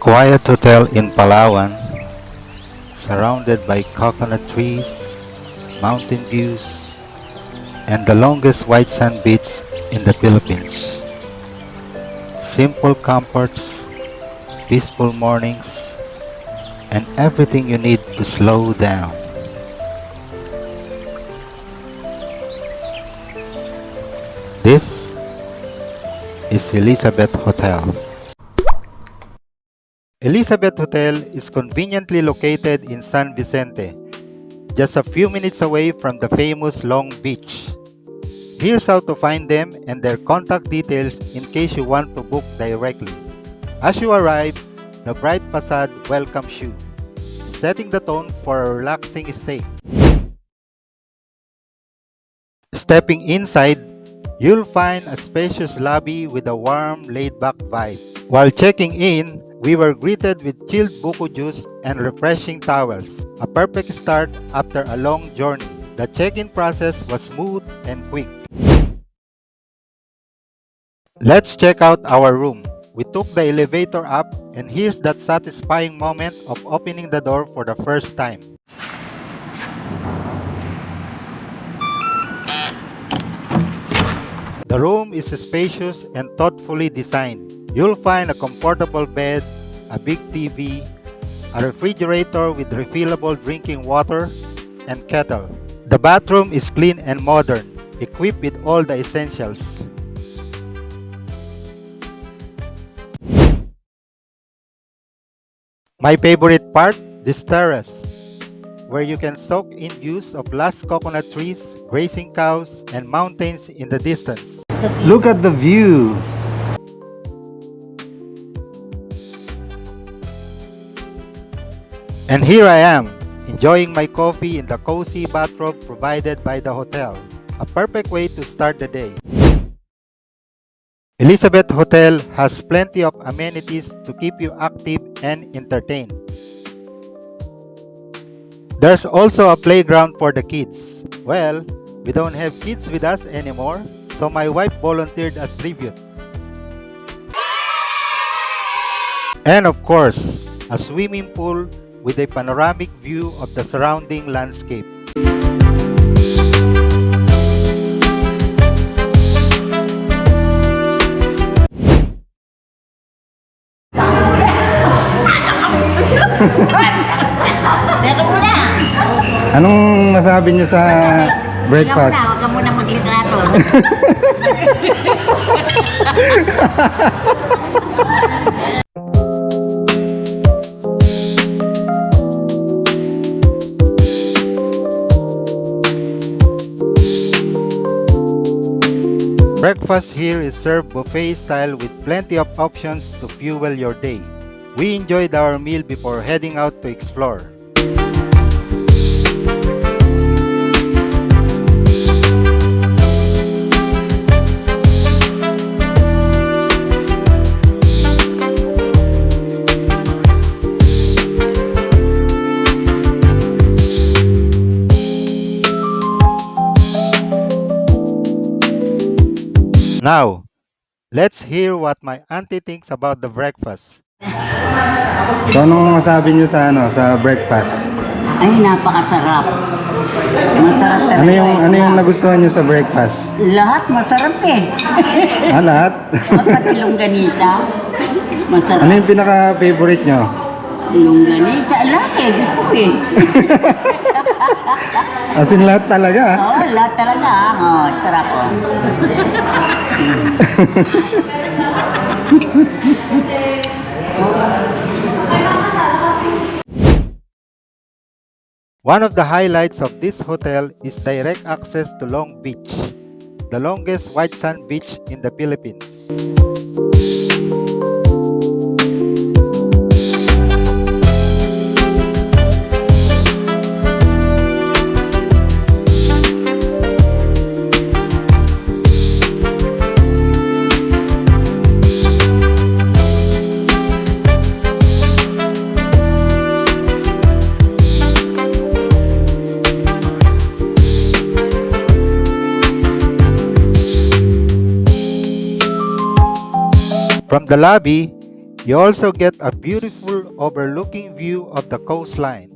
quiet hotel in Palawan, surrounded by coconut trees, mountain views, and the longest white sand beach in the Philippines. Simple comforts, peaceful mornings, and everything you need to slow down. This is Elizabeth Hotel. Elizabeth Hotel is conveniently located in San Vicente, just a few minutes away from the famous Long Beach. Here's how to find them and their contact details in case you want to book directly. As you arrive, the bright facade welcomes you, setting the tone for a relaxing stay. Stepping inside, you'll find a spacious lobby with a warm, laid-back vibe. While checking in, we were greeted with chilled buko juice and refreshing towels, a perfect start after a long journey. The check-in process was smooth and quick. Let's check out our room. We took the elevator up, and here's that satisfying moment of opening the door for the first time. The room is spacious and thoughtfully designed. You'll find a comfortable bed, a big TV, a refrigerator with refillable drinking water, and kettle. The bathroom is clean and modern, equipped with all the essentials. My favorite part, this terrace, where you can soak in views of lush coconut trees, grazing cows, and mountains in the distance. Look at the view! And here I am, enjoying my coffee in the cozy bathrobe provided by the hotel. A perfect way to start the day. Elizabeth Hotel has plenty of amenities to keep you active and entertained. There's also a playground for the kids. Well, we don't have kids with us anymore, so my wife volunteered as tribute. And of course, a swimming pool with a panoramic view of the surrounding landscape. Anong masabi niyo sa breakfast? Huwag ka muna maglitrato. Breakfast here is served buffet style with plenty of options to fuel your day. We enjoyed our meal before heading out to explore. Now, let's hear what my auntie thinks about the breakfast. So, anong masabi niyo sa sa breakfast? Ay, napakasarap. Masarap talaga. Ano yung nagustuhan niyo sa breakfast? Lahat masarap eh. Lahat? Pati longganisa. Masarap. Ano yung pinaka-favorite niyo? Longganisa, lahat eh. Gusto ko eh. As in lahat talaga? Oo, lahat talaga. Oo, sarap oh. One of the highlights of this hotel is direct access to Long Beach, the longest white sand beach in the Philippines. From the lobby, You also get a beautiful overlooking view of the coastline.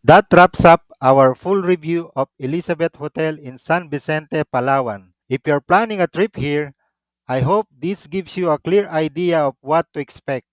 That wraps up our full review of Elizabeth Hotel in San Vicente, Palawan. If you're planning a trip here, I hope this gives you a clear idea of what to expect.